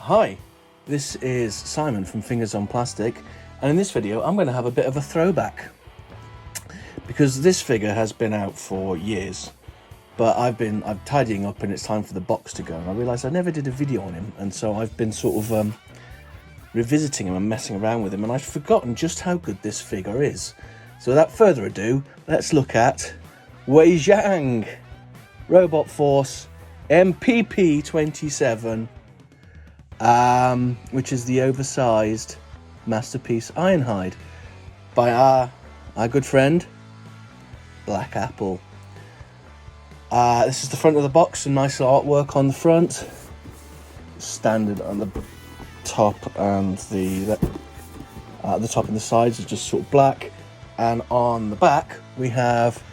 Hi, this is Simon from Fingers on Plastic, and in this video I'm going to have a bit of a throwback because this figure has been out for years, but I'm tidying up and it's time for the box to go, and I realised I never did a video on him, and so I've been sort of revisiting him and messing around with him, and I've forgotten just how good this figure is. So without further ado, let's look at WeiJiang Robot Force MPP27, which is the oversized masterpiece Ironhide by our good friend Black Apple. This is the front of the box, some nice artwork on the front, standard on the top, and the top and the sides are just sort of black, and on the back we have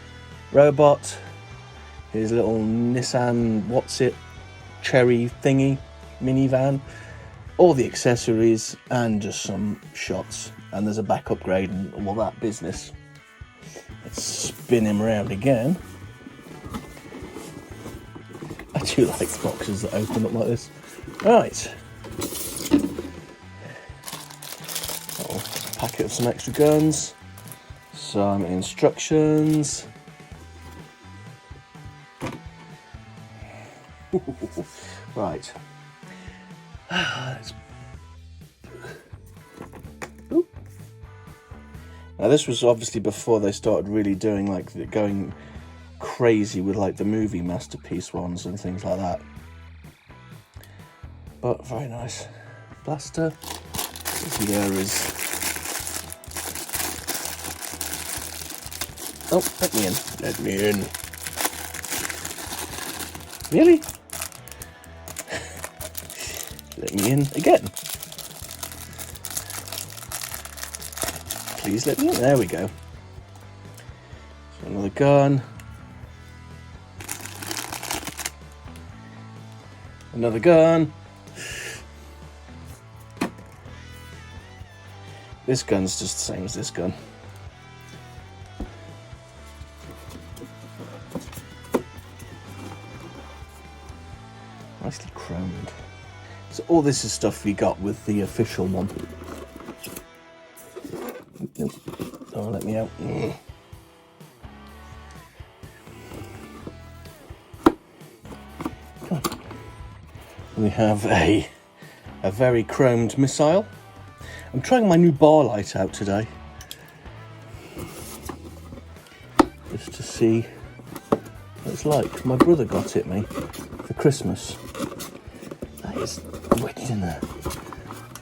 Robot, his little Nissan cherry thingy minivan, all the accessories, and just some shots, and there's a back upgrade and all that business. Let's spin him around again. I do like boxes that open up like this. Right, packet of some extra guns, some instructions. Right. Now this was obviously before they started really doing going crazy with like the movie masterpiece ones and things like that. But very nice. Blaster. Here is. Oh, let me in. Let me in. Really? Let me in again. Please let me in. There we go. So another gun. Another gun. This gun's just the same as this gun. Nicely chromed. So all this is stuff we got with the official one. Oh, let me out. We have a very chromed Missile. I'm trying my new bar light out today, just to see what it's like. My brother got it me for Christmas. That is wicked in there.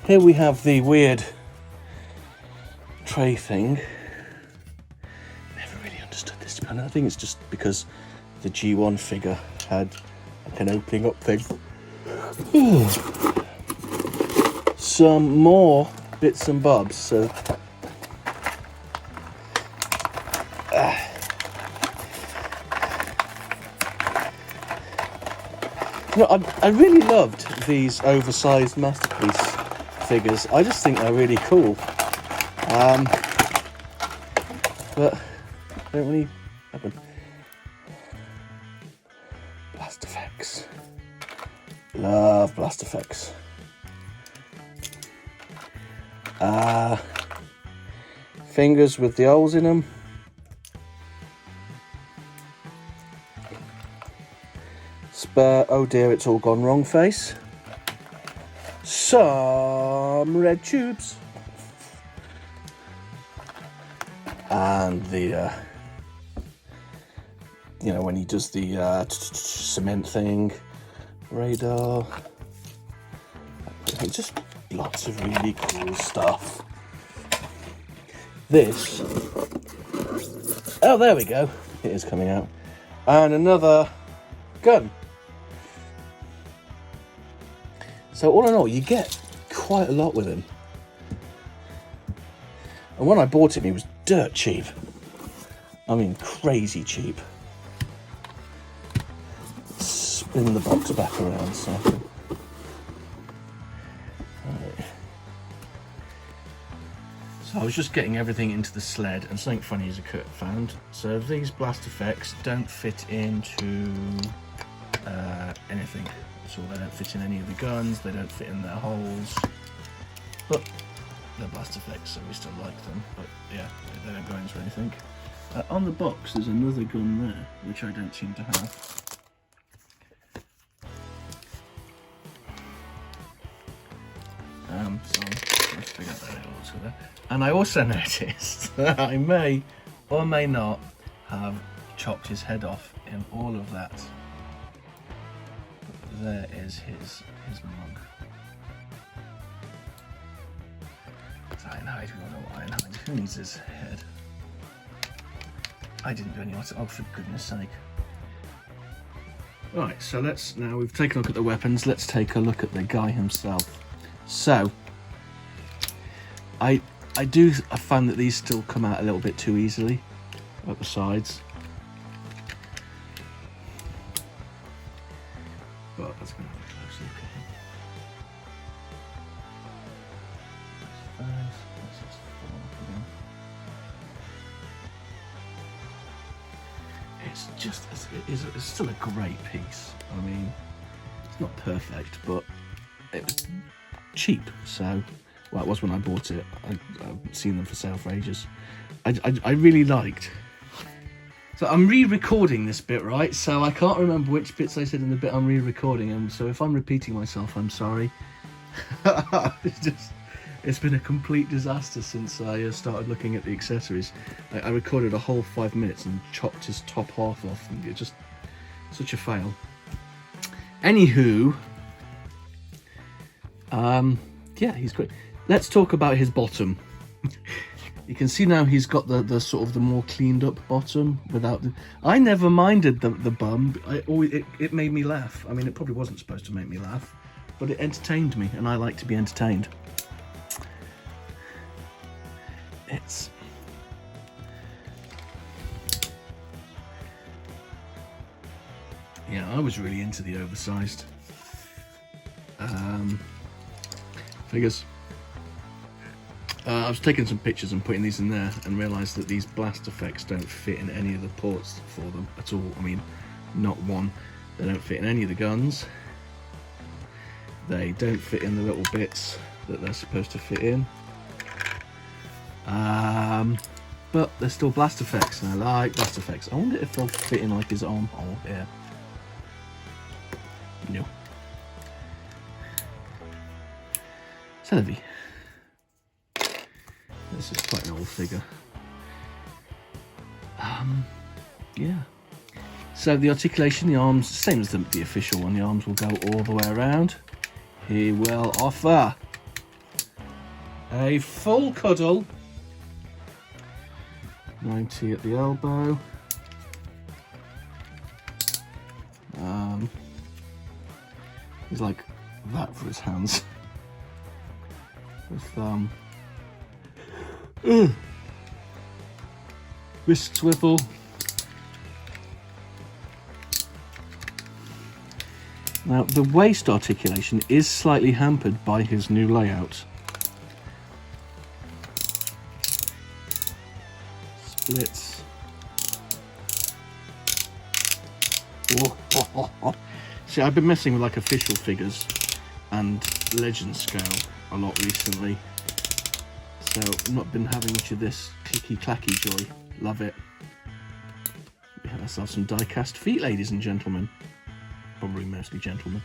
Here we have the weird tray thing. Never really understood this, to be honest. I think it's just because the G1 figure had like an opening up thing. Some more bits and bobs. So you know, I really loved these oversized masterpiece figures. I just think they're really cool. But I don't really happen. Blast effects. Love blast effects. Fingers with the holes in them. Spare, oh dear, it's all gone wrong face. Some red tubes. And the, you know, when he does the cement thing, radar. Just lots of really cool stuff. This, oh, there we go. It is coming out. And another gun. So all in all, you get quite a lot with him. And when I bought him, he was dirt cheap. I mean, crazy cheap. Spin the box back around so I can... Right. So I was just getting everything into the sled, and something funny as I found. So these blast effects don't fit into anything. at all. They don't fit in any of the guns, they don't fit in their holes, but they're blast effects, so we still like them. But yeah, they don't go into anything. On the box there's another gun there, which I don't seem to have. So let's figure that out also there. And I also noticed that I may or may not have chopped his head off in all of that. There is his mug. It's Ironhide, we all know what Ironhide. Who needs his head? I didn't do any art. Oh, for goodness sake. Right, so now we've taken a look at the weapons, let's take a look at the guy himself. So, I found that these still come out a little bit too easily at the sides. But let's go have a close look at him. Let's just fall off again. It's still a great piece. I mean, it's not perfect, but it was cheap, so well, it was when I bought it. I've seen them for sale for ages. I really liked. So I'm re-recording this bit, right? So I can't remember which bits I said in the bit I'm re-recording, and so if I'm repeating myself, I'm sorry. It's been a complete disaster since I started looking at the accessories. I recorded a whole 5 minutes and chopped his top half off, and it just such a fail. Anywho, yeah, he's great. Let's talk about his bottom. You can see now he's got the sort of the more cleaned up bottom without the... I never minded the bum. It made me laugh. I mean, it probably wasn't supposed to make me laugh, but it entertained me, and I like to be entertained. It's... Yeah, I was really into the oversized figures. I was taking some pictures and putting these in there and realised that these blast effects don't fit in any of the ports for them at all. I mean, not one. They don't fit in any of the guns. They don't fit in the little bits that they're supposed to fit in. But they're still blast effects, and I like blast effects. I wonder if they'll fit in like his armhole here. No. It's heavy. This is quite an old figure. Yeah. So the articulation, the arms, same as the official one. The arms will go all the way around. He will offer a full cuddle. 90 at the elbow. He's like that for his hands. With wrist swivel. Now the waist articulation is slightly hampered by his new layout. Splits. See, I've been messing with like official figures and legend scale a lot recently, so I've not been having much of this clicky clacky joy. Love it. We have ourselves some die cast feet, ladies and gentlemen. Probably mostly gentlemen.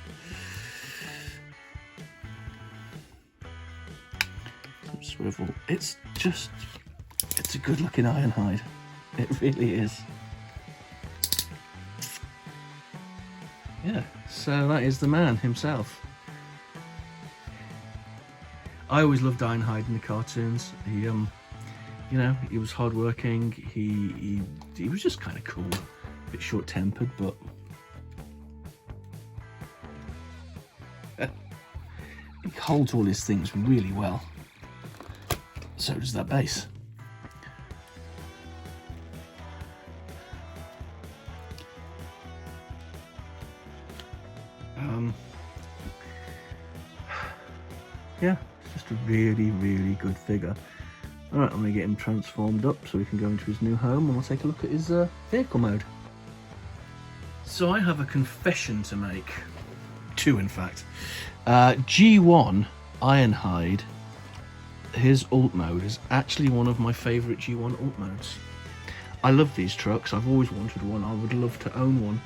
Some swivel. It's a good looking Ironhide. It really is. Yeah, so that is the man himself. I always loved Ironhide in the cartoons. He, you know, he was hardworking. He was just kind of cool, a bit short-tempered, but he holds all his things really well. So does that base. Yeah, it's just a really, really good figure. Alright, I'm going to get him transformed up so we can go into his new home, and we'll take a look at his vehicle mode. So I have a confession to make two in fact. G1 Ironhide, his alt mode is actually one of my favourite G1 alt modes. I love these trucks. I've always wanted one. I would love to own one.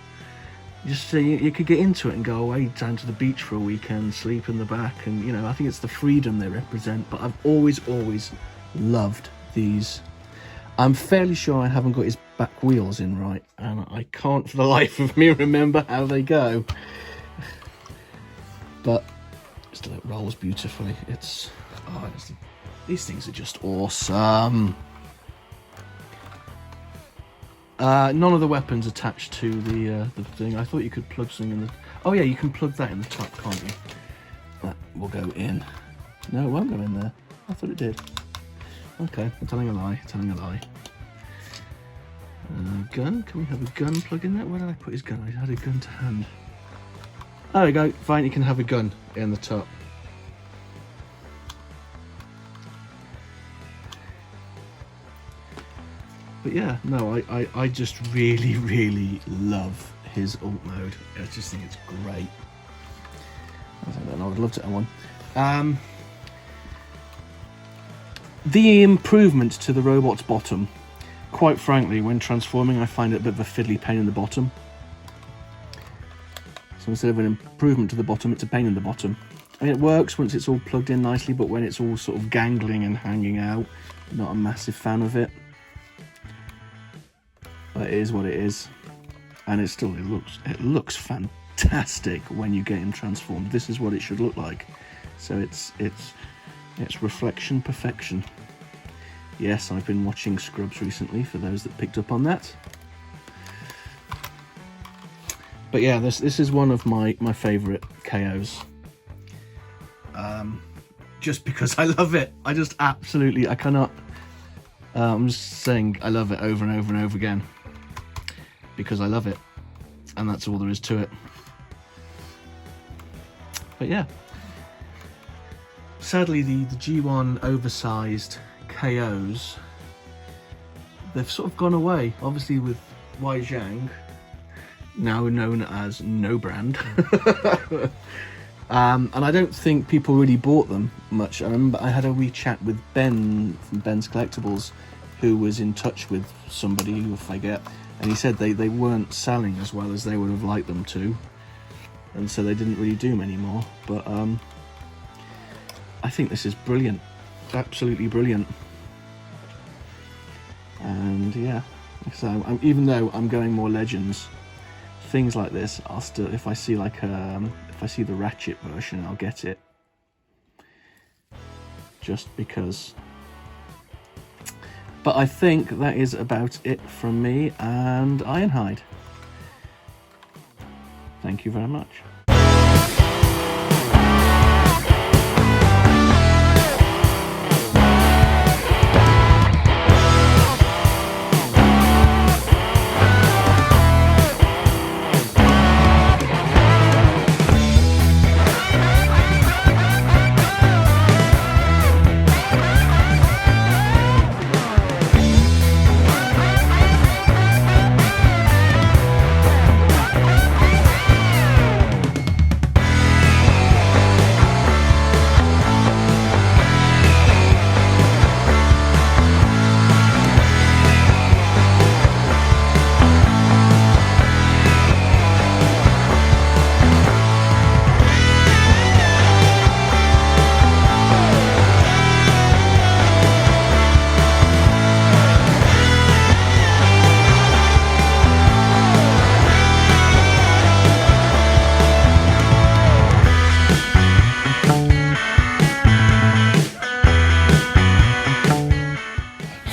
Just so you could get into it and go away down to the beach for a weekend, sleep in the back, and you know, I think it's the freedom they represent. But I've always loved these. I'm fairly sure I haven't got his back wheels in right, and I can't for the life of me remember how they go. But still, it rolls beautifully. These things are just awesome. None of the weapons attached to the thing. I thought you could plug something in the... Oh yeah, you can plug that in the top, can't you? That will go in. No, it won't go in there. I thought it did. Okay, I'm telling a lie, gun? Can we have a gun plug in there? Where did I put his gun? I had a gun to hand. There we go. Fine, you can have a gun in the top. But yeah, no, I just really love his alt mode. I just think it's great. I would love to own one. The improvement to the robot's bottom, quite frankly, when transforming, I find it a bit of a fiddly pain in the bottom. So instead of an improvement to the bottom, it's a pain in the bottom. I mean, it works once it's all plugged in nicely, but when it's all sort of gangling and hanging out, not a massive fan of it. But it is what it is, and it looks fantastic when you get him transformed. This is what it should look like. So it's reflection perfection. Yes, I've been watching Scrubs recently, for those that picked up on that. But yeah, this is one of my favourite KOs. Just because I love it. I just absolutely, I cannot... I'm just saying I love it over and over and over again. Because I love it. And that's all there is to it. But yeah. Sadly, the G1 oversized KOs, they've sort of gone away. Obviously with WeiJiang, now known as No Brand. And I don't think people really bought them much. I remember I had a wee chat with Ben from Ben's Collectibles, who was in touch with somebody who I forget, and he said they weren't selling as well as they would have liked them to, and so they didn't really do them anymore. But I think this is brilliant, absolutely brilliant. And yeah, so even though I'm going more Legends, things like this, I'll still, if I see like if I see the Ratchet version, I'll get it, just because. But I think that is about it from me and Ironhide. Thank you very much.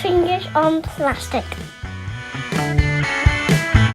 Fingers on plastic.